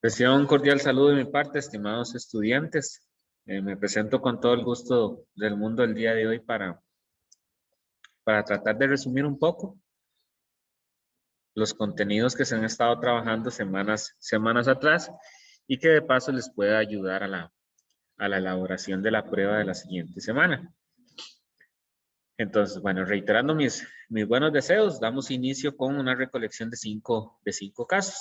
Reciban un cordial saludo de mi parte, estimados estudiantes. Me presento con todo el gusto del mundo el día de hoy para tratar de resumir un poco los contenidos que se han estado trabajando semanas atrás y que de paso les pueda ayudar a la elaboración de la prueba de la siguiente semana. Entonces, bueno, reiterando mis buenos deseos, damos inicio con una recolección de cinco casos.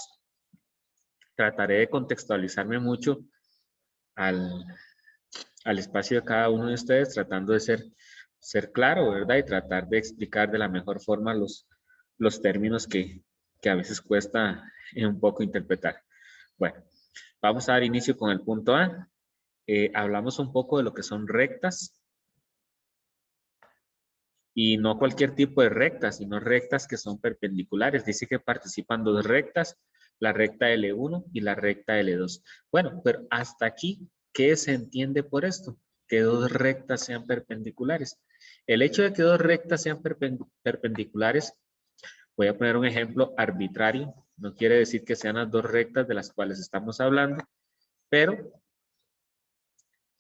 Trataré de contextualizarme mucho al espacio de cada uno de ustedes, tratando de ser claro, ¿verdad? Y tratar de explicar de la mejor forma los términos que a veces cuesta un poco interpretar. Bueno, vamos a dar inicio con el punto A. Hablamos un poco de lo que son rectas. Y no cualquier tipo de rectas, sino rectas que son perpendiculares. Dice que participan dos rectas, la recta L1 y la recta L2. Bueno, pero hasta aquí, ¿qué se entiende por esto? Que dos rectas sean perpendiculares. El hecho de que dos rectas sean perpendiculares, voy a poner un ejemplo arbitrario, no quiere decir que sean las dos rectas de las cuales estamos hablando, pero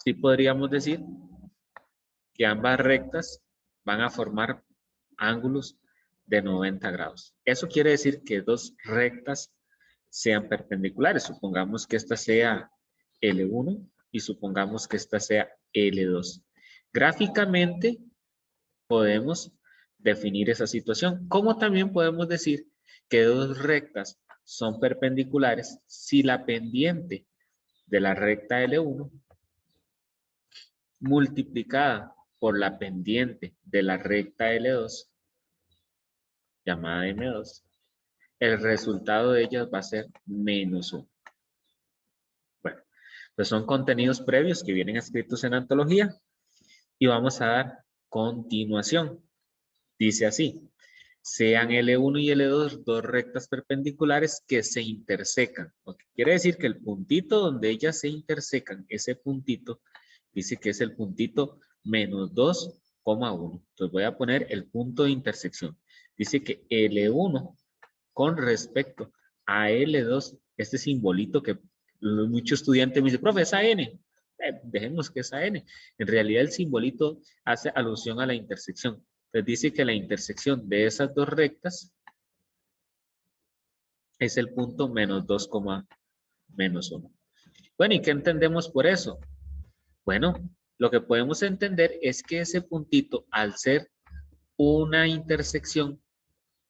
sí podríamos decir que ambas rectas van a formar ángulos de 90 grados. Eso quiere decir que dos rectas sean perpendiculares. Supongamos que esta sea L1 y supongamos que esta sea L2. Gráficamente podemos definir esa situación. Como también podemos decir que dos rectas son perpendiculares si la pendiente de la recta L1 multiplicada por la pendiente de la recta L2, llamada M2, el resultado de ellas va a ser -1. Bueno, pues son contenidos previos que vienen escritos en antología y vamos a dar continuación. Dice así: sean L1 y L2 dos rectas perpendiculares que se intersecan. Quiere decir que el puntito donde ellas se intersecan, ese puntito, dice que es el puntito -2,1. Entonces voy a poner el punto de intersección. Dice que L1 con respecto a L2, este simbolito que muchos estudiantes me dicen, profe, es AN. Dejemos que es AN. En realidad el simbolito hace alusión a la intersección. Entonces dice que la intersección de esas dos rectas es el punto -2,1. Bueno, ¿y qué entendemos por eso? Bueno, lo que podemos entender es que ese puntito, al ser una intersección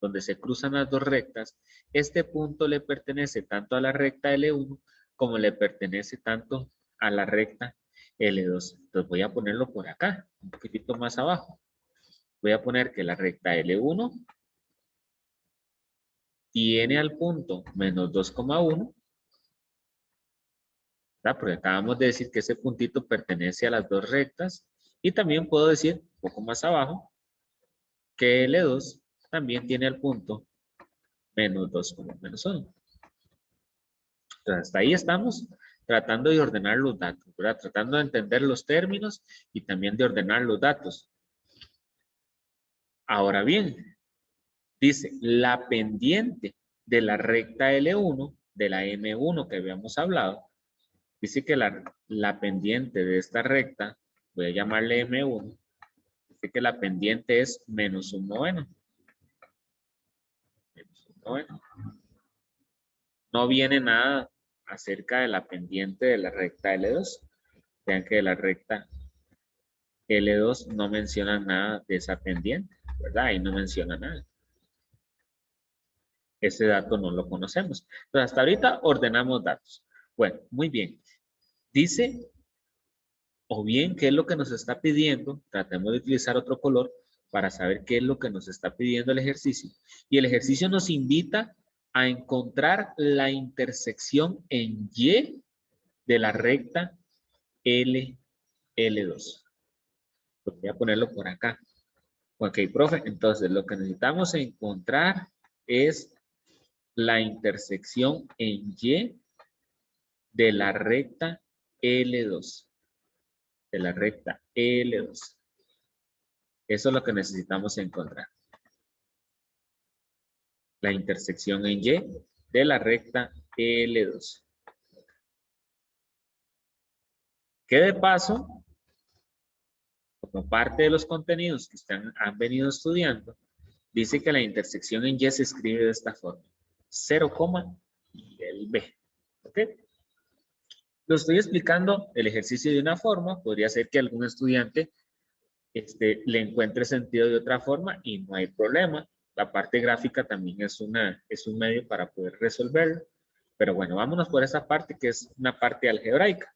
donde se cruzan las dos rectas, este punto le pertenece tanto a la recta L1 como le pertenece tanto a la recta L2. Entonces voy a ponerlo por acá, un poquitito más abajo. Voy a poner que la recta L1 tiene al punto -2,1, porque acabamos de decir que ese puntito pertenece a las dos rectas, y también puedo decir, un poco más abajo, que L2 también tiene al punto -2,1. Entonces, hasta ahí estamos tratando de ordenar los datos, ¿verdad? Tratando de entender los términos y también de ordenar los datos. Ahora bien, dice, la pendiente de la recta L1, de la M1 que habíamos hablado, dice que la pendiente de esta recta, voy a llamarle M1, dice que la pendiente es -1/9. No viene nada acerca de la pendiente de la recta L2. Vean que de la recta L2 no menciona nada de esa pendiente, ¿verdad? Ahí no menciona nada. Ese dato no lo conocemos. Entonces, hasta ahorita ordenamos datos. Bueno, muy bien. Dice, o bien, ¿qué es lo que nos está pidiendo? Tratemos de utilizar otro color para saber qué es lo que nos está pidiendo el ejercicio. Y el ejercicio nos invita a encontrar la intersección en Y de la recta L2. Voy a ponerlo por acá. Ok, profe, entonces lo que necesitamos encontrar es la intersección en Y de la recta L2. De la recta L2. Eso es lo que necesitamos encontrar. La intersección en Y de la recta L2. Que de paso, como parte de los contenidos que han venido estudiando, dice que la intersección en Y se escribe de esta forma. 0, y el B. ¿Ok? Lo estoy explicando el ejercicio de una forma. Podría ser que algún estudiante le encuentre sentido de otra forma y no hay problema. La parte gráfica también es un medio para poder resolverlo. Pero bueno, vámonos por esa parte que es una parte algebraica.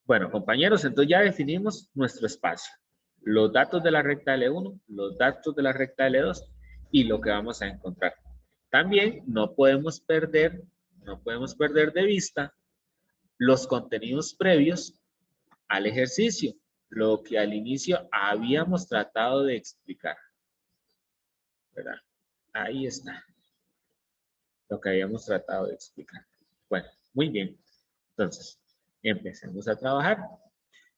Bueno, compañeros, entonces ya definimos nuestro espacio. Los datos de la recta L1, los datos de la recta L2 y lo que vamos a encontrar. También no podemos perder de vista los contenidos previos al ejercicio, lo que al inicio habíamos tratado de explicar. ¿Verdad? Ahí está. Lo que habíamos tratado de explicar. Bueno, muy bien. Entonces, empecemos a trabajar.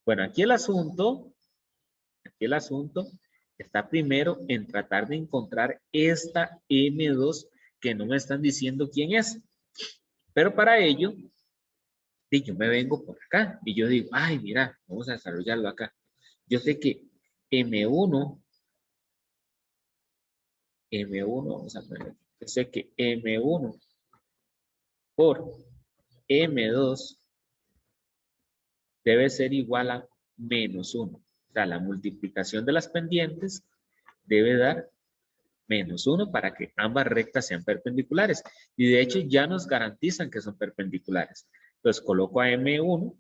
Bueno, aquí el asunto está primero en tratar de encontrar esta M2 que no me están diciendo quién es. Pero para ello, yo me vengo por acá y yo digo, ay, mira, vamos a desarrollarlo acá. Yo sé que M1, vamos a poner aquí. Yo sé que M1 por M2 debe ser igual a menos 1. O sea, la multiplicación de las pendientes debe dar menos 1 para que ambas rectas sean perpendiculares. Y de hecho ya nos garantizan que son perpendiculares. Entonces coloco a M1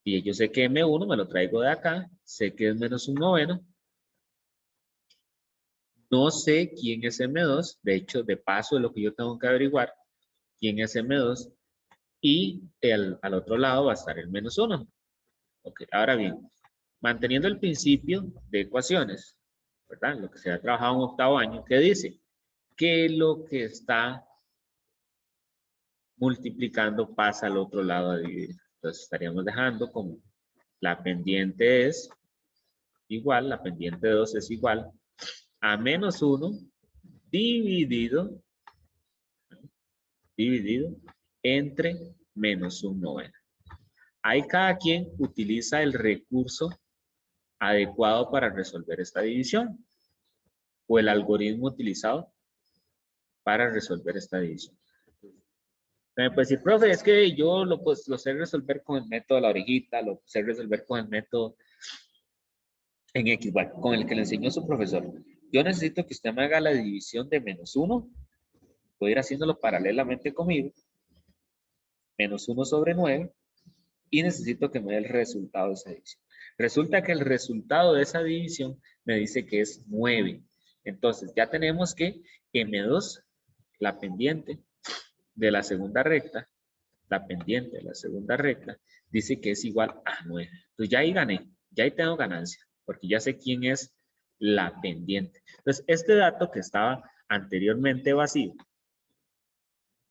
y yo sé que M1 me lo traigo de acá, sé que es menos 1/9. No sé quién es M2, de hecho, de paso es lo que yo tengo que averiguar, quién es M2, y al otro lado va a estar el menos 1. Ok, ahora bien, manteniendo el principio de ecuaciones, ¿verdad? Lo que se ha trabajado en octavo año, ¿qué dice? Que lo que está multiplicando pasa al otro lado a dividir. Entonces estaríamos dejando como la pendiente es igual, la pendiente 2 es igual a menos 1 dividido entre menos 1/9. Ahí cada quien utiliza el recurso adecuado para resolver esta división o el algoritmo utilizado para resolver esta división. Me puede decir, profe, es que yo lo sé resolver con el método de la orejita, lo sé resolver con el método en X, bueno, con el que le enseñó su profesor. Yo necesito que usted me haga la división de menos 1, voy a ir haciéndolo paralelamente conmigo, menos 1/9, y necesito que me dé el resultado de esa división. Resulta que el resultado de esa división me dice que es 9. Entonces ya tenemos que M2, la pendiente de la segunda recta, dice que es igual a 9. Entonces ya ahí gané, ya ahí tengo ganancia, porque ya sé quién es la pendiente. Entonces este dato que estaba anteriormente vacío,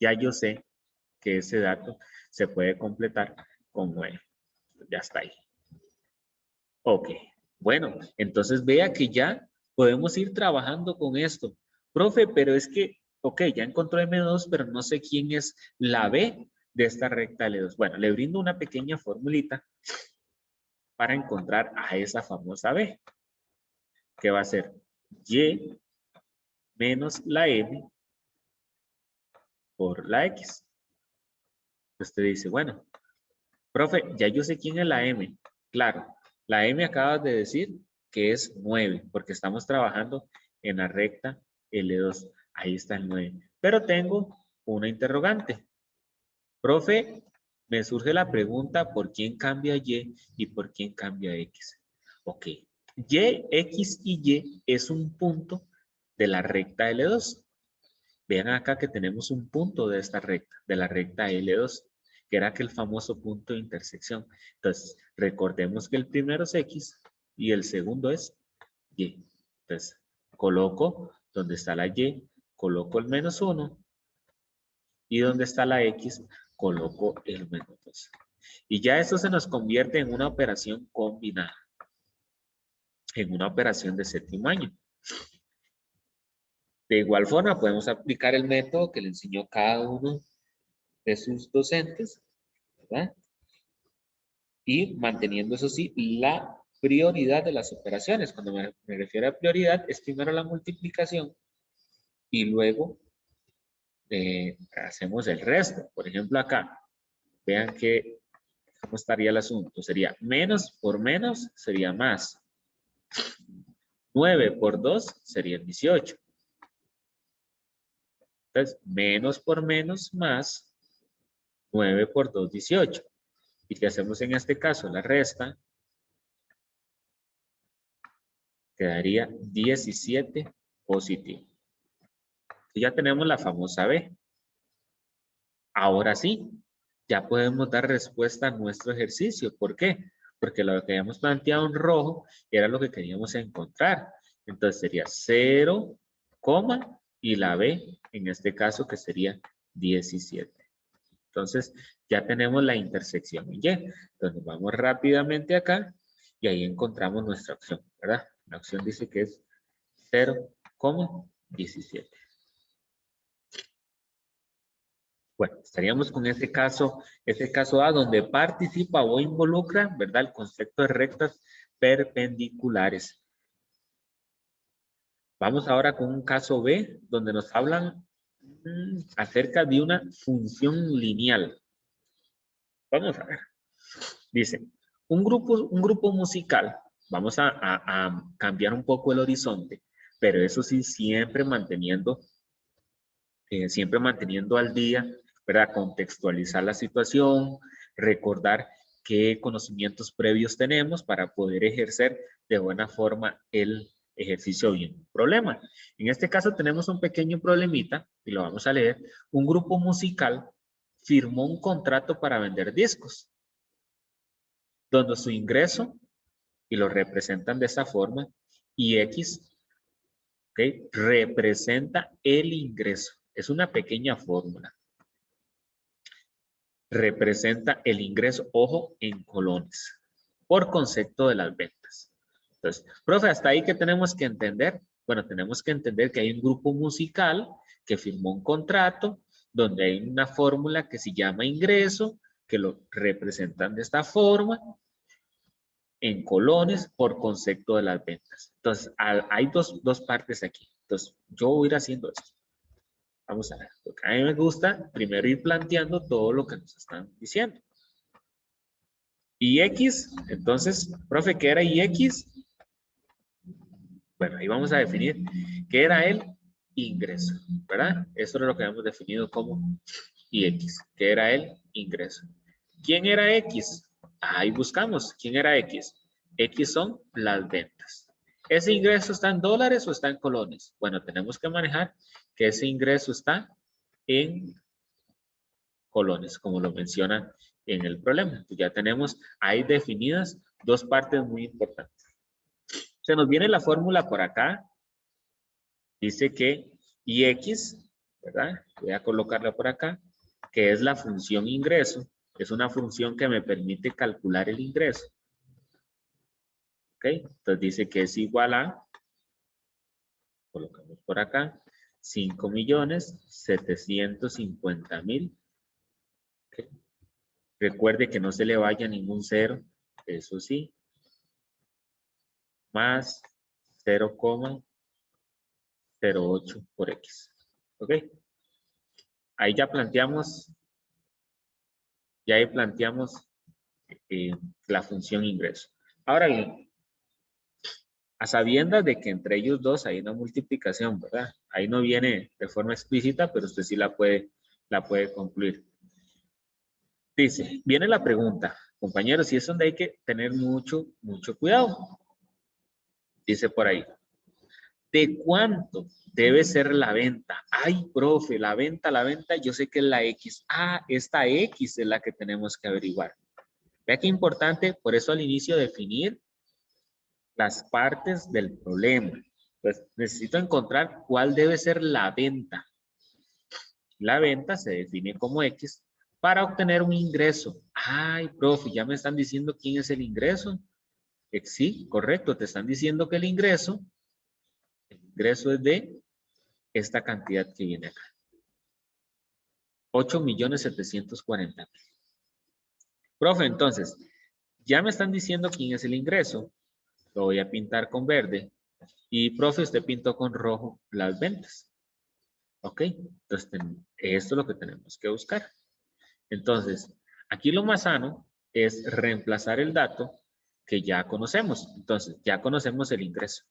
ya yo sé que ese dato se puede completar con 9. Ya está ahí. Ok, bueno, entonces vea que ya podemos ir trabajando con esto. Profe, pero es que, ok, ya encontró M2, pero no sé quién es la B de esta recta L2. Bueno, le brindo una pequeña formulita para encontrar a esa famosa B, que va a ser Y menos la M por la X. Usted dice, bueno, profe, ya yo sé quién es la M. Claro, la M acabas de decir que es 9, porque estamos trabajando en la recta L2. Ahí está el 9. Pero tengo una interrogante. Profe, me surge la pregunta, ¿por quién cambia y por quién cambia X? Ok. Y, X y Y es un punto de la recta L2. Vean acá que tenemos un punto de esta recta, de la recta L2, que era aquel famoso punto de intersección. Entonces, recordemos que el primero es X y el segundo es Y. Entonces, coloco donde está la Y, coloco el menos 1 y donde está la X, coloco el menos 2. Y ya esto se nos convierte en una operación combinada, en una operación de séptimo año. De igual forma, podemos aplicar el método que le enseñó cada uno de sus docentes, ¿verdad? y manteniendo, eso sí, la prioridad de las operaciones. Cuando me refiero a prioridad, es primero la multiplicación y luego hacemos el resto. Por ejemplo, acá, vean que, ¿cómo estaría el asunto? Sería menos por menos, sería más. 9 por 2 sería 18. Entonces, menos por menos más 9 por 2, 18. ¿Y qué hacemos en este caso? La resta quedaría 17 positivo. Y ya tenemos la famosa B. Ahora sí, ya podemos dar respuesta a nuestro ejercicio. ¿Por qué? Porque lo que habíamos planteado en rojo era lo que queríamos encontrar. Entonces sería 0, y la B, en este caso, que sería 17. Entonces, ya tenemos la intersección en Y. Entonces, vamos rápidamente acá y ahí encontramos nuestra opción, ¿verdad? La opción dice que es 0,17. Bueno, estaríamos con ese caso A, donde participa o involucra, ¿verdad? El concepto de rectas perpendiculares. Vamos ahora con un caso B, donde nos hablan acerca de una función lineal. Vamos a ver. Dice, un grupo musical, vamos a cambiar un poco el horizonte, pero eso sí, siempre manteniendo al día, ¿verdad? Contextualizar la situación, recordar qué conocimientos previos tenemos para poder ejercer de buena forma el ejercicio bien. Problema. En este caso tenemos un pequeño problemita, y lo vamos a leer. Un grupo musical firmó un contrato para vender discos, donde su ingreso, y lo representan de esa forma, y X, ¿ok? Representa el ingreso. Es una pequeña fórmula. Representa el ingreso, ojo, en colones, por concepto de las ventas. Entonces, profe, hasta ahí, ¿qué tenemos que entender? Bueno, tenemos que entender que hay un grupo musical que firmó un contrato donde hay una fórmula que se llama ingreso, que lo representan de esta forma, en colones por concepto de las ventas. Entonces, hay dos partes aquí. Entonces, yo voy a ir haciendo esto. Vamos a ver. Porque a mí me gusta primero ir planteando todo lo que nos están diciendo. Y X, entonces, profe, ¿qué era IX? Bueno, ahí vamos a definir qué era el ingreso, ¿verdad? Eso es lo que hemos definido como IX, que era el ingreso. ¿Quién era X? Ahí buscamos. ¿Quién era X? X son las ventas. ¿Ese ingreso está en dólares o está en colones? Bueno, tenemos que manejar que ese ingreso está en colones, como lo menciona en el problema. Entonces ya tenemos ahí definidas dos partes muy importantes. Se nos viene la fórmula por acá. Dice que IX, ¿verdad? Voy a colocarla por acá, que es la función ingreso. Es una función que me permite calcular el ingreso. ¿Ok? Entonces dice que es igual a, colocamos por acá, 5.750.000. ¿Okay? Recuerde que no se le vaya ningún cero, eso sí, más 0,08 por X. ¿Ok? Ahí ya planteamos la función ingreso. Ahora bien, a sabiendas de que entre ellos dos hay una multiplicación, ¿verdad? Ahí no viene de forma explícita, pero usted sí la puede concluir. Dice, viene la pregunta, compañeros, y es donde hay que tener mucho cuidado. Dice por ahí, ¿de cuánto debe ser la venta? Ay, profe, la venta, yo sé que es la X. Ah, esta X es la que tenemos que averiguar. Vea qué importante, por eso al inicio definir las partes del problema. Pues necesito encontrar cuál debe ser la venta. La venta se define como X para obtener un ingreso. Ay, profe, ya me están diciendo quién es el ingreso. Sí, correcto, te están diciendo que el ingreso es de esta cantidad que viene acá. 8.740.000. Profe, entonces, Ya me están diciendo quién es el ingreso. Lo voy a pintar con verde. Y, profe, usted pintó con rojo las ventas. ¿Ok? Entonces, esto es lo que tenemos que buscar. Entonces, aquí lo más sano es reemplazar el dato que ya conocemos. Entonces, ya conocemos el ingreso,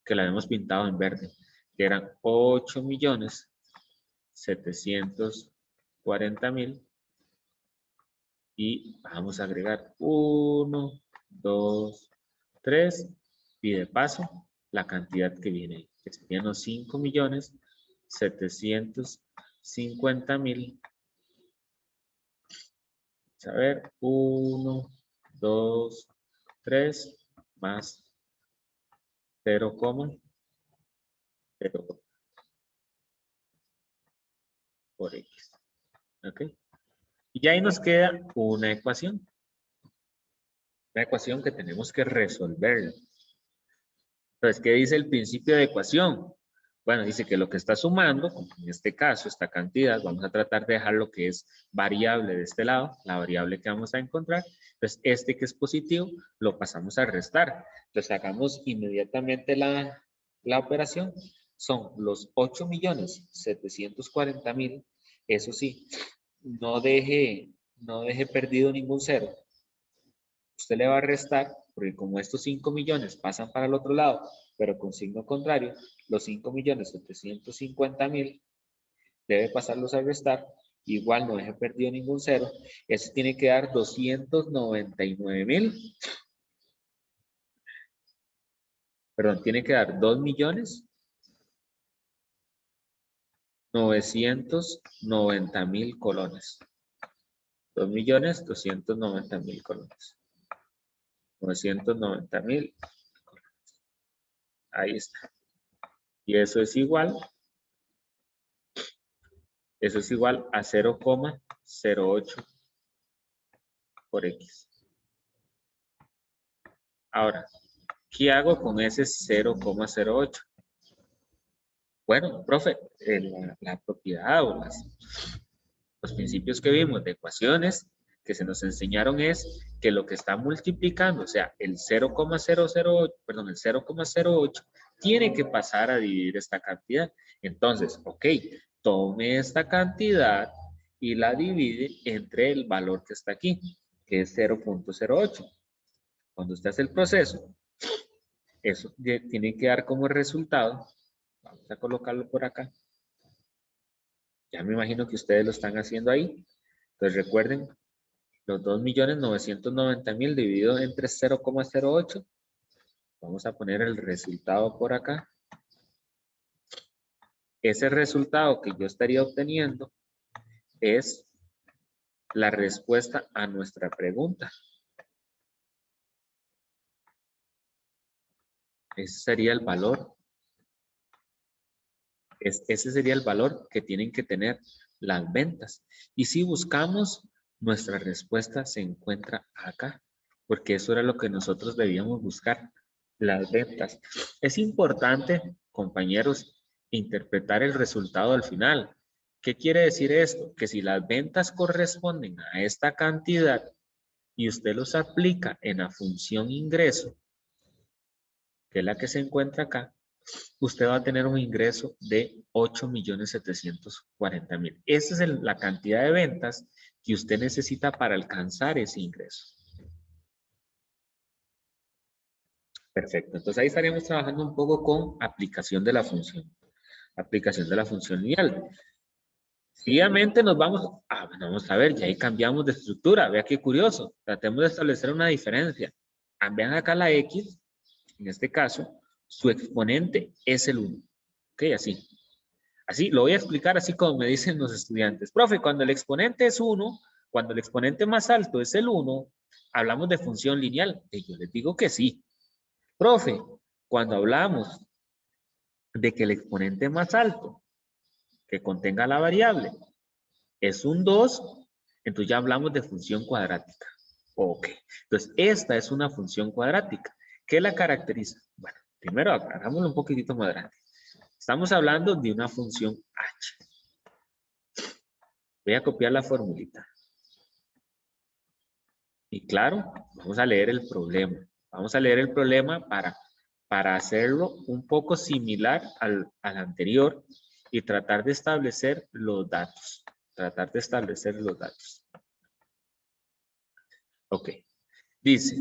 que lo habíamos pintado en verde, que eran 8.740.000. Y vamos a agregar 1, 2, 3. Y de paso, la cantidad que viene ahí, que serían los 5.750.000. A ver, 1, 2, 3, más 0,0 por X. ¿Ok? Y ahí nos queda una ecuación. Una ecuación que tenemos que resolver. Entonces, ¿qué dice el principio de ecuación? Bueno, dice que lo que está sumando, como en este caso, esta cantidad, vamos a tratar de dejar lo que es variable de este lado, la variable que vamos a encontrar. Entonces, este que es positivo, lo pasamos a restar. Entonces, hagamos inmediatamente la operación. Son los 8.740.000. Eso sí, no deje perdido ningún cero. Usted le va a restar, porque como estos 5 millones pasan para el otro lado, pero con signo contrario, los 5.750.000 debe pasarlos a restar, igual no deje perdido ningún cero, eso tiene que dar 299.000, perdón, tiene que dar 2.990.000 colones. 2.290.000 colones. 990.000. Ahí está. Y eso es igual a 0,08 por X. Ahora, ¿qué hago con ese 0,08? Bueno, profe, la propiedad o los principios que vimos de ecuaciones que se nos enseñaron es que lo que está multiplicando, o sea, el 0,008, perdón, el 0,08 tiene que pasar a dividir esta cantidad. Entonces, ok, tome esta cantidad y la divide entre el valor que está aquí, que es 0,08. Cuando usted hace el proceso, eso tiene que dar como resultado, vamos a colocarlo por acá, ya me imagino que ustedes lo están haciendo ahí, entonces recuerden, los 2.990.000 dividido entre 0,08, vamos a poner el resultado por acá. Ese resultado que yo estaría obteniendo es la respuesta a nuestra pregunta. Ese sería el valor. Ese sería el valor que tienen que tener las ventas. Y si buscamos, nuestra respuesta se encuentra acá, porque eso era lo que nosotros debíamos buscar, las ventas. Es importante, compañeros, interpretar el resultado al final. ¿Qué quiere decir esto? Que si las ventas corresponden a esta cantidad y usted los aplica en la función ingreso, que es la que se encuentra acá, usted va a tener un ingreso de 8.740.000. Esa es la cantidad de ventas que usted necesita para alcanzar ese ingreso. Perfecto. Entonces ahí estaríamos trabajando un poco con aplicación de la función. Aplicación de la función lineal. Seguidamente nos vamos, bueno, vamos a ver, ya ahí cambiamos de estructura. Vea qué curioso. Tratemos de establecer una diferencia. Vean acá la X, en este caso, su exponente es el 1. Ok, así. Así, lo voy a explicar así como me dicen los estudiantes. Profe, cuando el exponente es 1, cuando el exponente más alto es el 1, hablamos de función lineal. Y yo les digo que sí. Profe, cuando hablamos de que el exponente más alto que contenga la variable es un 2, entonces ya hablamos de función cuadrática. Ok, entonces esta es una función cuadrática. ¿Qué la caracteriza? Bueno, primero hagámoslo un poquitito más grande. Estamos hablando de una función h. Voy a copiar la formulita. Y claro, vamos a leer el problema. Vamos a leer el problema para hacerlo un poco similar al anterior y tratar de establecer los datos. Tratar de establecer los datos. Ok. Dice,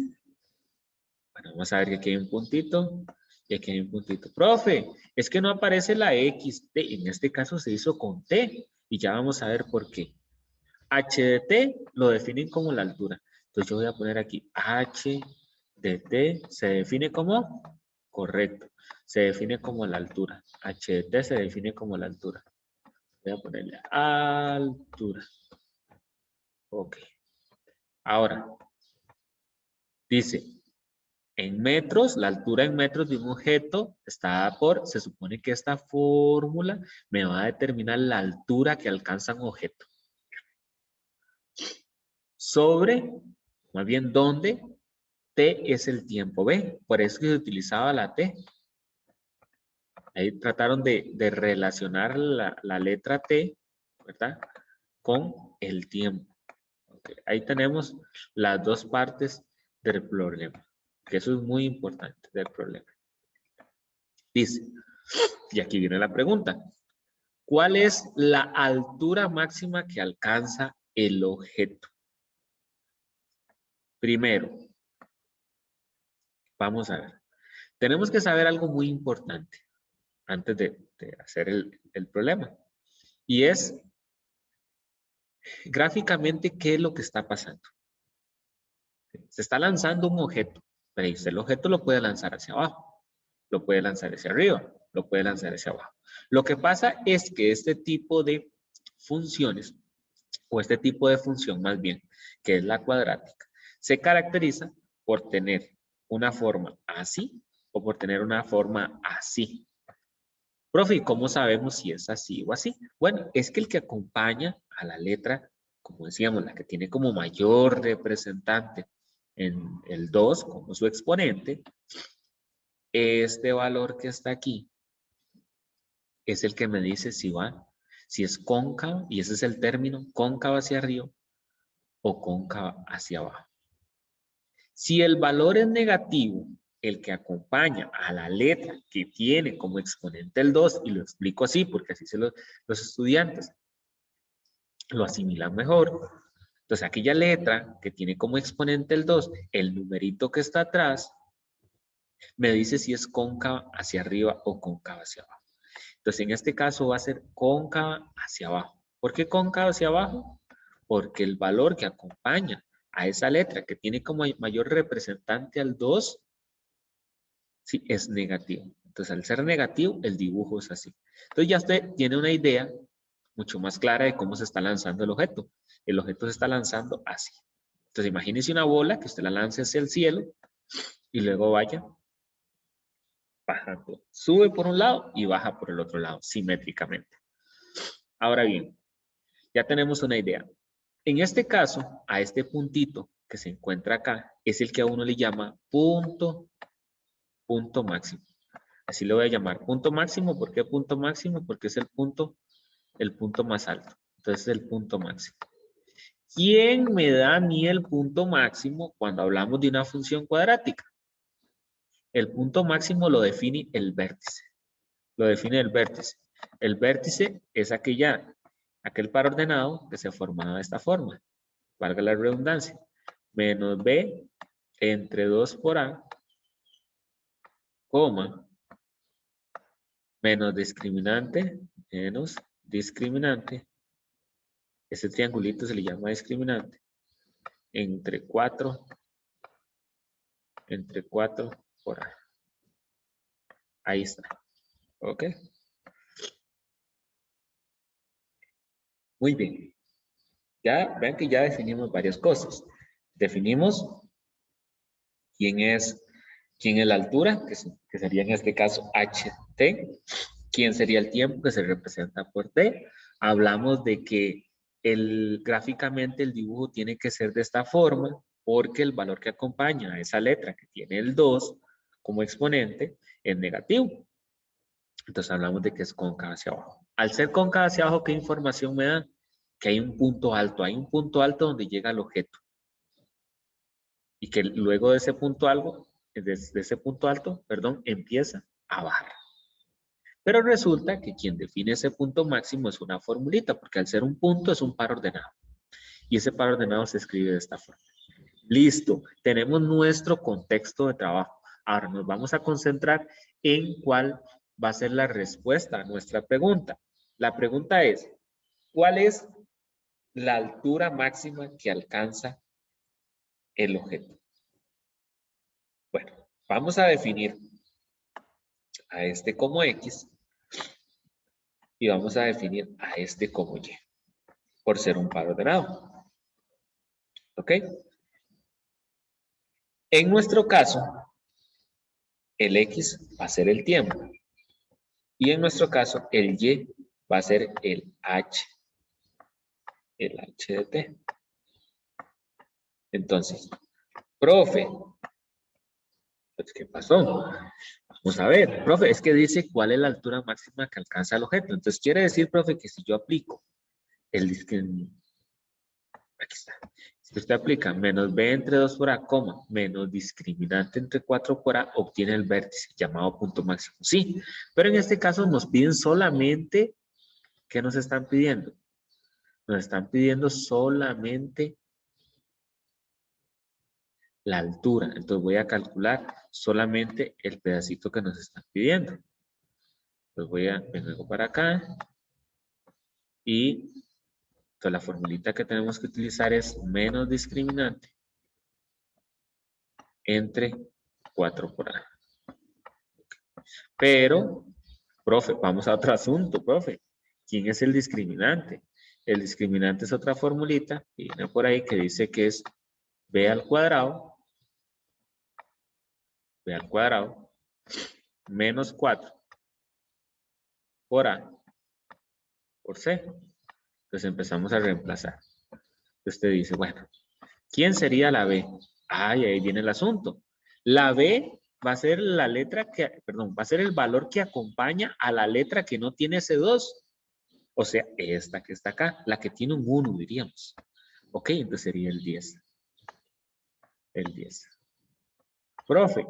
bueno, vamos a ver que aquí hay un puntito y aquí hay un puntito. Profe, es que no aparece la X. En este caso se hizo con T y ya vamos a ver por qué. H de T lo definen como la altura. Entonces yo voy a poner aquí H de T se define como, correcto, se define como la altura. H de T se define como la altura. Voy a ponerle altura. Ok. Ahora, dice, en metros, la altura en metros de un objeto está por, se supone que esta fórmula me va a determinar la altura que alcanza un objeto. Sobre, más bien, ¿dónde? T es el tiempo, ¿ve? Por eso que se utilizaba la T. Ahí trataron de relacionar la letra T, ¿verdad? Con el tiempo. Okay. Ahí tenemos las dos partes del problema, que eso es muy importante del problema. Dice, y aquí viene la pregunta, ¿cuál es la altura máxima que alcanza el objeto? Primero, vamos a ver. Tenemos que saber algo muy importante antes de hacer el problema. Y es, gráficamente, ¿qué es lo que está pasando? Se está lanzando un objeto, pero el objeto lo puede lanzar hacia abajo, lo puede lanzar hacia arriba, lo puede lanzar hacia abajo. Lo que pasa es que este tipo de funciones, o este tipo de función más bien, que es la cuadrática, se caracteriza por tener una forma así o por tener una forma así. Profe, ¿cómo sabemos si es así o así? Bueno, es que el que acompaña a la letra, como decíamos, la que tiene como mayor representante en el 2 como su exponente, este valor que está aquí es el que me dice si va, si es cóncava, y ese es el término, cóncava hacia arriba o cóncava hacia abajo. Si el valor es negativo, el que acompaña a la letra que tiene como exponente el 2, y lo explico así porque así los estudiantes lo asimilan mejor. Entonces aquella letra que tiene como exponente el 2, el numerito que está atrás, me dice si es cóncava hacia arriba o cóncava hacia abajo. Entonces en este caso va a ser cóncava hacia abajo. ¿Por qué cóncava hacia abajo? Porque el valor que acompaña a esa letra que tiene como mayor representante al 2, sí, es negativo. Entonces, al ser negativo, el dibujo es así. Entonces, ya usted tiene una idea mucho más clara de cómo se está lanzando el objeto. El objeto se está lanzando así. Entonces, imagínese una bola que usted la lance hacia el cielo y luego vaya bajando. Sube por un lado y baja por el otro lado, simétricamente. Ahora bien, ya tenemos una idea. En este caso, a este puntito que se encuentra acá, es el que a uno le llama punto máximo. Así lo voy a llamar punto máximo. ¿Por qué punto máximo? Porque es el punto más alto. Entonces, el punto máximo. ¿Quién me da a mí el punto máximo cuando hablamos de una función cuadrática? El punto máximo lo define el vértice. Lo define el vértice. El vértice es aquel par ordenado que se formaba de esta forma. Valga la redundancia. Menos b entre 2 por a, coma, menos discriminante, ese triangulito se le llama discriminante, entre 4 por A. Ahí está. ¿Ok? Muy bien. Ya vean que ya definimos varias cosas. Definimos quién es la altura, que sería en este caso HT. ¿Quién sería el tiempo que se representa por T? Hablamos de que gráficamente el dibujo tiene que ser de esta forma porque el valor que acompaña a esa letra que tiene el 2 como exponente es negativo. Entonces hablamos de que es cóncava hacia abajo. Al ser cóncava hacia abajo, ¿qué información me da? Que hay un punto alto donde llega el objeto. y que luego de ese punto alto, perdón, empieza a bajar. Pero resulta que quien define ese punto máximo es una formulita, porque al ser un punto es un par ordenado. Y ese par ordenado se escribe de esta forma. Listo, tenemos nuestro contexto de trabajo. Ahora nos vamos a concentrar en cuál va a ser la respuesta a nuestra pregunta. La pregunta es, ¿cuál es la altura máxima que alcanza el objeto? Bueno, vamos a definir a este como X y vamos a definir a este como Y, por ser un par ordenado. ¿Ok? En nuestro caso, el X va a ser el tiempo. Y en nuestro caso, el Y va a ser el H de T. Entonces, profe, pues, ¿qué pasó? Vamos a ver, profe, es que dice cuál es la altura máxima que alcanza el objeto. Entonces, quiere decir, profe, que si yo aplico el discriminante, aquí está. Si usted aplica menos b entre 2 por a, coma, menos discriminante entre 4 por a, obtiene el vértice llamado punto máximo. Sí, pero en este caso nos piden solamente, ¿qué nos están pidiendo? Nos están pidiendo solamente la altura. Entonces voy a calcular solamente el pedacito que nos están pidiendo. Entonces me vengo para acá y entonces la formulita que tenemos que utilizar es menos discriminante entre 4 por a. Pero, profe, vamos a otro asunto, profe. ¿Quién es el discriminante? El discriminante es otra formulita que viene por ahí que dice que es b al cuadrado menos 4 por a por c. Entonces empezamos a reemplazar. Usted dice, bueno, ¿quién sería la b? Ah, y ahí viene el asunto. La b va a ser la letra que, perdón, va a ser el valor que acompaña a la letra que no tiene ese 2. O sea, esta que está acá, la que tiene un 1, diríamos. Ok, entonces sería el 10. El 10. Profe,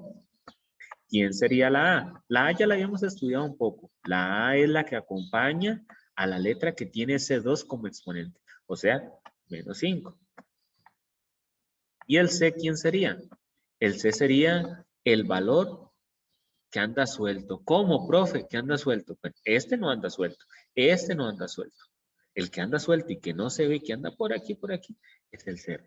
¿quién sería la A? La A ya la habíamos estudiado un poco. La A es la que acompaña a la letra que tiene ese 2 como exponente. O sea, menos 5. ¿Y el C quién sería? El C sería el valor que anda suelto. ¿Cómo, profe? ¿Que anda suelto? Pues este no anda suelto. Este no anda suelto. El que anda suelto y que no se ve que anda por aquí, es el 0.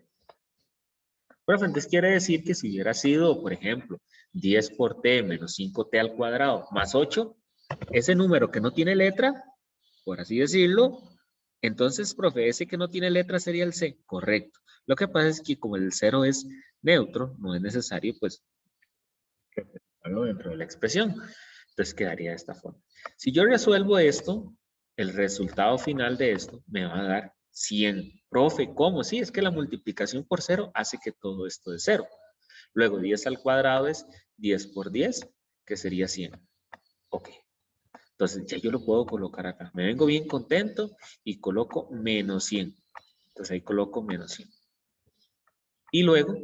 Profe, entonces quiere decir que si hubiera sido, por ejemplo, 10 por t menos 5t al cuadrado más 8, ese número que no tiene letra, por así decirlo, entonces, profe, ese que no tiene letra sería el c, correcto. Lo que pasa es que como el 0 es neutro, no es necesario, pues, representarlo dentro de la expresión. Entonces quedaría de esta forma. Si yo resuelvo esto, el resultado final de esto me va a dar 100. Profe, ¿cómo? Sí, es que la multiplicación por 0 hace que todo esto es 0. Luego 10 al cuadrado es 10 por 10, que sería 100. Ok. Entonces ya yo lo puedo colocar acá. Me vengo bien contento y coloco menos 100. Entonces ahí coloco menos 100. Y luego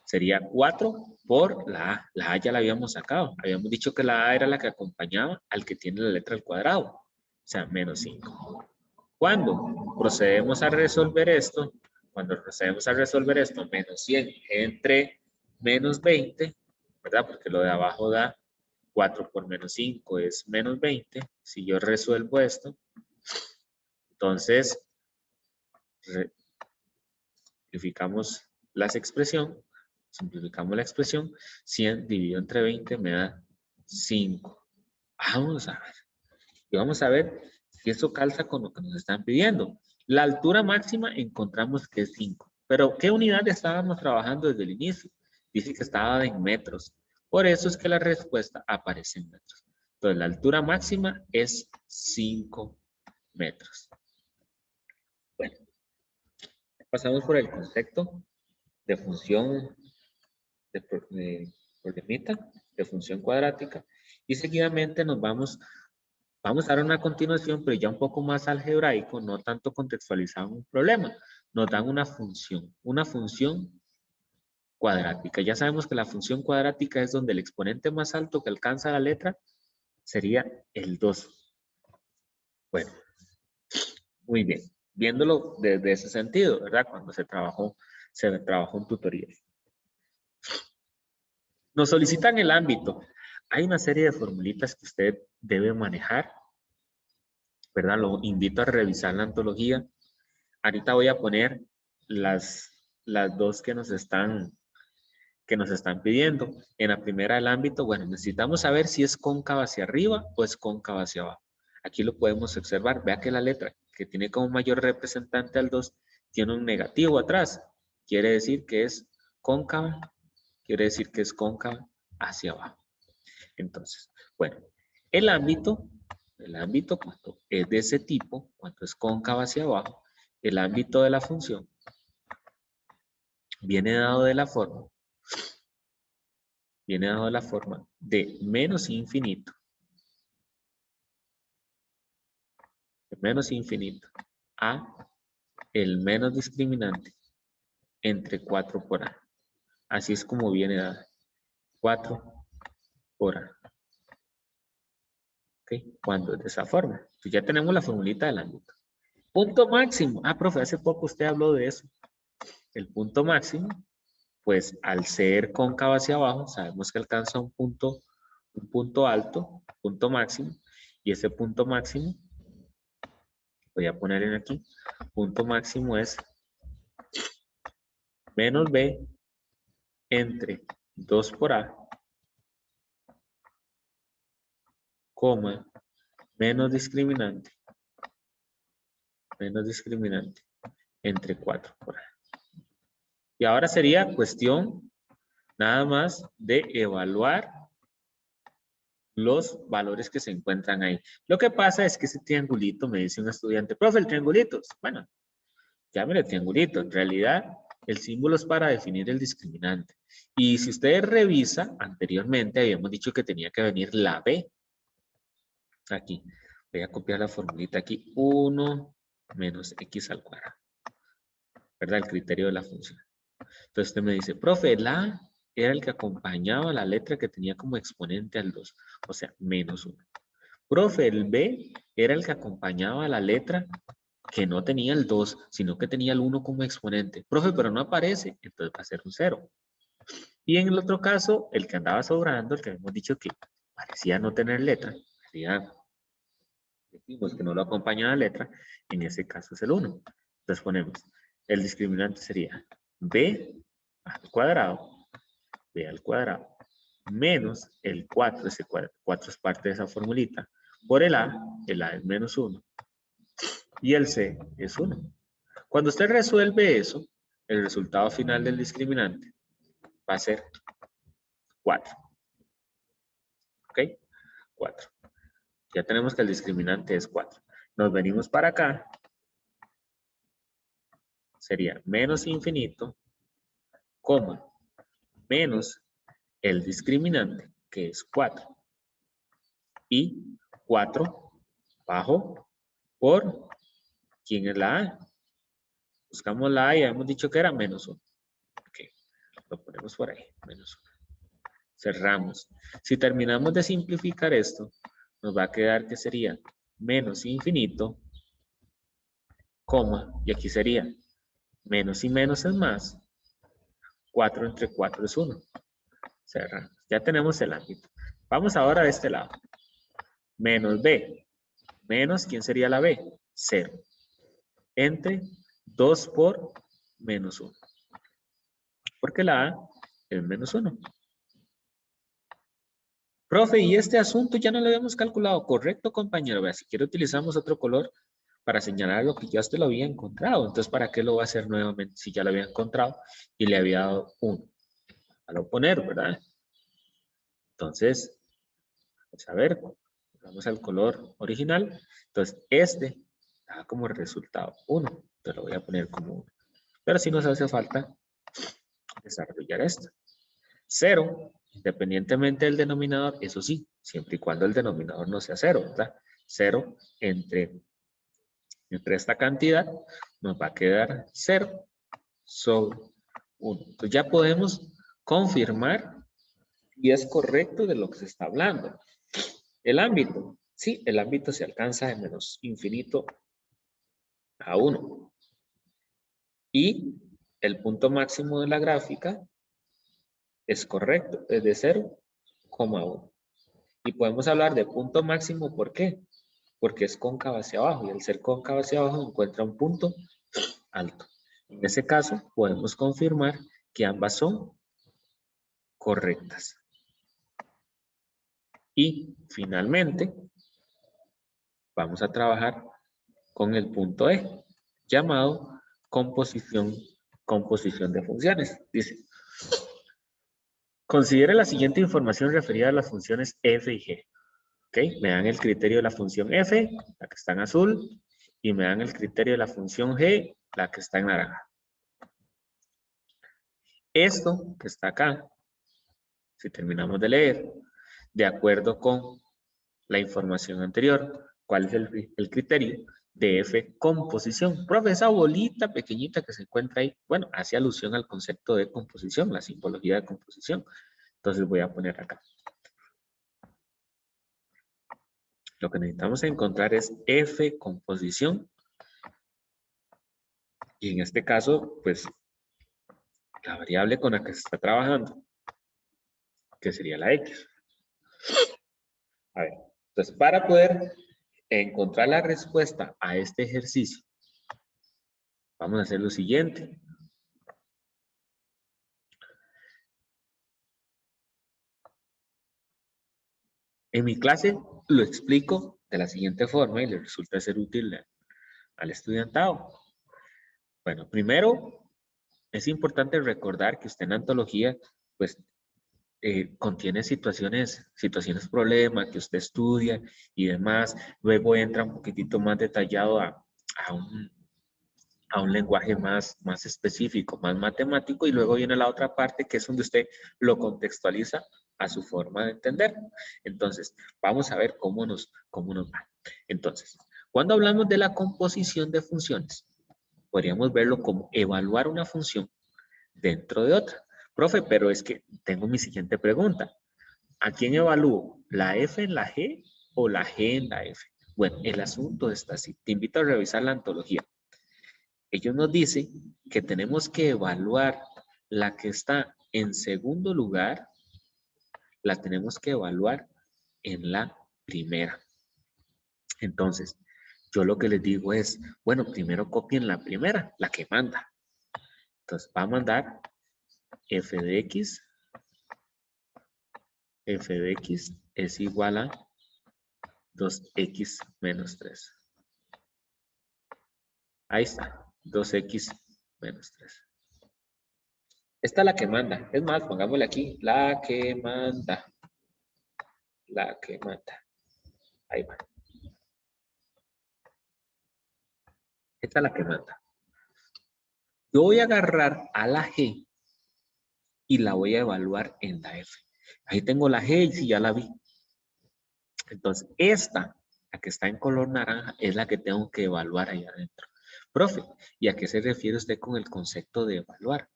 sería 4 por la A. La A ya la habíamos sacado. Habíamos dicho que la A era la que acompañaba al que tiene la letra al cuadrado. O sea, menos 5. Cuando procedemos a resolver esto, menos 100 entre menos 20, ¿verdad? Porque lo de abajo da 4 por menos 5 es menos 20. Si yo resuelvo esto, entonces simplificamos la expresión, 100 dividido entre 20 me da 5. Vamos a ver. Y vamos a ver si eso calza con lo que nos están pidiendo. La altura máxima encontramos que es 5. Pero ¿qué unidad estábamos trabajando desde el inicio? Dice que estaba en metros. Por eso es que la respuesta aparece en metros. Entonces la altura máxima es 5 metros. Bueno, pasamos por el concepto de función de problemita, de función cuadrática. Y seguidamente nos vamos a dar una continuación, pero ya un poco más algebraico, no tanto contextualizado en un problema. Nos dan una función cuadrática. Ya sabemos que la función cuadrática es donde el exponente más alto que alcanza la letra sería el 2. Bueno, muy bien. Viéndolo desde ese sentido, ¿verdad? Cuando se trabajó en tutoría. Nos solicitan el ámbito. Hay una serie de formulitas que usted debe manejar, ¿verdad? Lo invito a revisar la antología. Ahorita voy a poner las dos que nos están pidiendo. En la primera, el ámbito, bueno, necesitamos saber si es cóncava hacia arriba o es cóncava hacia abajo. Aquí lo podemos observar. Vea que la letra que tiene como mayor representante al 2 tiene un negativo atrás. Quiere decir que es cóncava, hacia abajo. Entonces, bueno, el ámbito cuando es de ese tipo, cuando es cóncava hacia abajo, el ámbito de la función viene dado de la forma de menos infinito a el menos discriminante entre 4 por A. Así es como viene dada. 4 por A. ¿Ok? Cuando es de esa forma. Pues ya tenemos la formulita del ámbito. Punto máximo. Ah, profe, hace poco usted habló de eso. El punto máximo, pues al ser cóncavo hacia abajo, sabemos que alcanza un punto alto, punto máximo, y ese punto máximo, voy a poner en aquí, punto máximo es menos B entre 2 por A, coma, menos discriminante entre 4 por A. Y ahora sería cuestión nada más de evaluar los valores que se encuentran ahí. Lo que pasa es que ese triangulito, me dice un estudiante, profe, el triangulito, bueno, llámele triangulito, en realidad el símbolo es para definir el discriminante. Y si ustedes revisan, anteriormente habíamos dicho que tenía que venir la B. Aquí, voy a copiar la formulita aquí, 1 menos x al cuadrado. ¿Verdad? El criterio de la función. Entonces usted me dice, profe, la A era el que acompañaba la letra que tenía como exponente al 2, o sea, menos 1. Profe, el B era el que acompañaba la letra que no tenía el 2, sino que tenía el 1 como exponente. Profe, pero no aparece, entonces va a ser un 0. Y en el otro caso, el que andaba sobrando, el que hemos dicho que parecía no tener letra, decimos que no lo acompaña la letra, en ese caso es el 1. Entonces ponemos, el discriminante sería b al cuadrado, menos el 4, ese 4 es parte de esa formulita, por el A es menos 1, y el C es 1. Cuando usted resuelve eso, el resultado final del discriminante va a ser 4. ¿Ok? 4. Ya tenemos que el discriminante es 4. Nos venimos para acá. Sería menos infinito, coma, menos el discriminante, que es 4. Y 4 bajo por, ¿quién es la A? Buscamos la A y hemos dicho que era menos 1. Ok, lo ponemos por ahí, menos 1. Cerramos. Si terminamos de simplificar esto, nos va a quedar que sería menos infinito, coma, y aquí sería menos y menos es más, 4 entre 4 es 1. Cerramos. Ya tenemos el ámbito. Vamos ahora a este lado. Menos B. Menos, ¿quién sería la B? 0. Entre 2 por menos 1. Porque la A es menos 1. Profe, ¿y este asunto ya no lo habíamos calculado? Correcto, compañero. Vea, si quiere utilizamos otro color para señalar lo que ya usted lo había encontrado. Entonces, ¿para qué lo va a hacer nuevamente si ya lo había encontrado y le había dado 1? Al oponer, ¿verdad? Entonces, vamos a ver, vamos al color original. Entonces, este da como resultado 1. Entonces, lo voy a poner como 1. Pero si nos hace falta desarrollar esto. 0, independientemente del denominador, eso sí, siempre y cuando el denominador no sea 0, ¿verdad? 0 entre esta cantidad nos va a quedar 0 sobre 1. Entonces ya podemos confirmar y es correcto de lo que se está hablando. El ámbito. Sí, el ámbito se alcanza de menos infinito a 1. Y el punto máximo de la gráfica es correcto, es de 0,1. Y podemos hablar de punto máximo, ¿por qué? Porque es cóncavo hacia abajo y al ser cóncavo hacia abajo encuentra un punto alto. En ese caso, podemos confirmar que ambas son correctas. Y finalmente, vamos a trabajar con el punto E, llamado composición de funciones. Dice, considere la siguiente información referida a las funciones f y g. ¿Ok? Me dan el criterio de la función f, la que está en azul, y me dan el criterio de la función g, la que está en naranja. Esto que está acá, si terminamos de leer, de acuerdo con la información anterior, ¿cuál es el criterio de F composición? Profe, esa bolita pequeñita que se encuentra ahí, bueno, hace alusión al concepto de composición, la simbología de composición. Entonces voy a poner acá. Lo que necesitamos encontrar es F composición. Y en este caso, pues, la variable con la que se está trabajando, que sería la X. A ver, entonces para poder encontrar la respuesta a este ejercicio, vamos a hacer lo siguiente. En mi clase lo explico de la siguiente forma y le resulta ser útil al estudiantado. Bueno, primero es importante recordar que usted en antología pues contiene situaciones problemas que usted estudia y demás. Luego entra un poquitito más detallado a un lenguaje más específico, más matemático, y luego viene la otra parte que es donde usted lo contextualiza a su forma de entender. Entonces, vamos a ver cómo nos va. Entonces, cuando hablamos de la composición de funciones, podríamos verlo como evaluar una función dentro de otra. Profe, pero es que tengo mi siguiente pregunta. ¿A quién evalúo? ¿La F en la G o la G en la F? Bueno, el asunto está así. Te invito a revisar la antología. Ellos nos dicen que tenemos que evaluar la que está en segundo lugar, la tenemos que evaluar en la primera. Entonces, yo lo que les digo es, bueno, primero copien la primera, la que manda. Entonces, va a mandar f de x es igual a 2x menos 3. Ahí está, 2x menos 3. Esta es la que manda. Es más, pongámosle aquí, la que manda. La que manda. Ahí va. Esta es la que manda. Yo voy a agarrar a la G y la voy a evaluar en la F. Ahí tengo la G y si ya la vi. Entonces, esta, la que está en color naranja, es la que tengo que evaluar ahí adentro. Profe, ¿y a qué se refiere usted con el concepto de evaluar?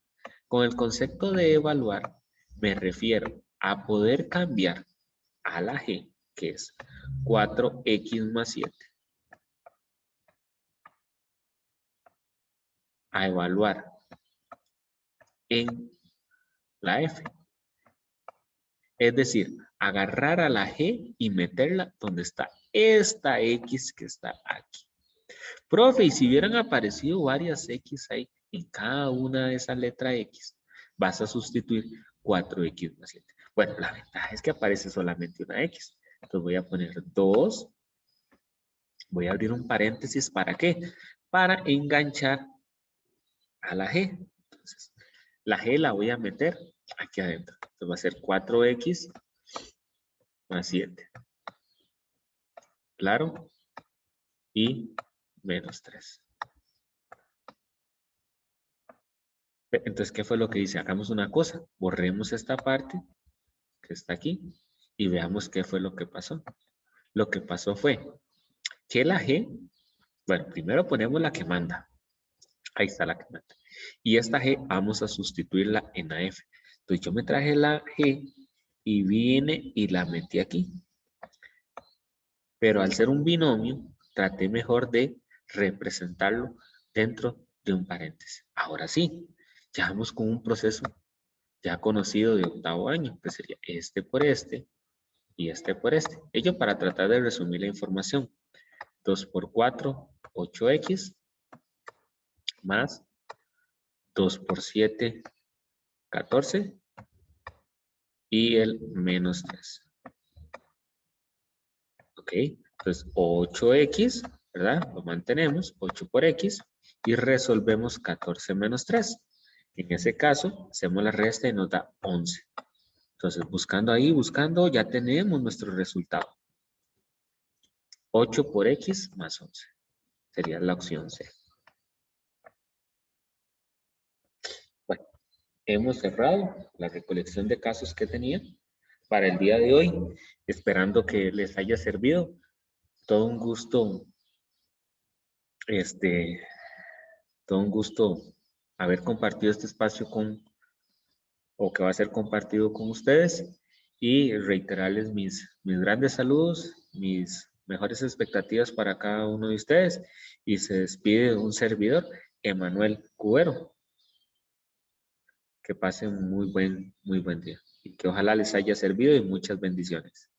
Con el concepto de evaluar, me refiero a poder cambiar a la G, que es 4x más 7, a evaluar en la F. Es decir, agarrar a la G y meterla donde está esta X que está aquí. Profe, y si hubieran aparecido varias X ahí, en cada una de esas letras X, vas a sustituir 4x más 7. Bueno, la ventaja es que aparece solamente una X. Entonces voy a poner 2. Voy a abrir un paréntesis, ¿para qué? Para enganchar a la G. Entonces, la G la voy a meter aquí adentro. Entonces va a ser 4x más 7. ¿Claro? Y menos 3. Entonces, ¿qué fue lo que hice? Hagamos una cosa. Borremos esta parte que está aquí y veamos qué fue lo que pasó. Lo que pasó fue que la G, bueno, primero ponemos la que manda. Ahí está la que manda. Y esta G vamos a sustituirla en la F. Entonces yo me traje la G y vine y la metí aquí. Pero al ser un binomio, traté mejor de representarlo dentro de un paréntesis. Ahora sí, ya vamos con un proceso ya conocido de octavo año, que sería este por este y este por este. Ello para tratar de resumir la información. 2 por 4, 8x, más 2 por 7, 14, y el menos 3. Ok, entonces 8x, ¿verdad? Lo mantenemos, 8 por x, y resolvemos 14 menos 3. En ese caso, hacemos la resta y nos da 11. Entonces, buscando ahí, buscando, ya tenemos nuestro resultado. 8 por x más 11. Sería la opción C. Bueno, hemos cerrado la recolección de casos que tenía para el día de hoy, esperando que les haya servido. Todo un gusto, todo un gusto haber compartido este espacio o que va a ser compartido con ustedes, y reiterarles mis grandes saludos, mis mejores expectativas para cada uno de ustedes, y se despide un servidor, Emanuel Cubero. Que pasen muy buen día y que ojalá les haya servido, y muchas bendiciones.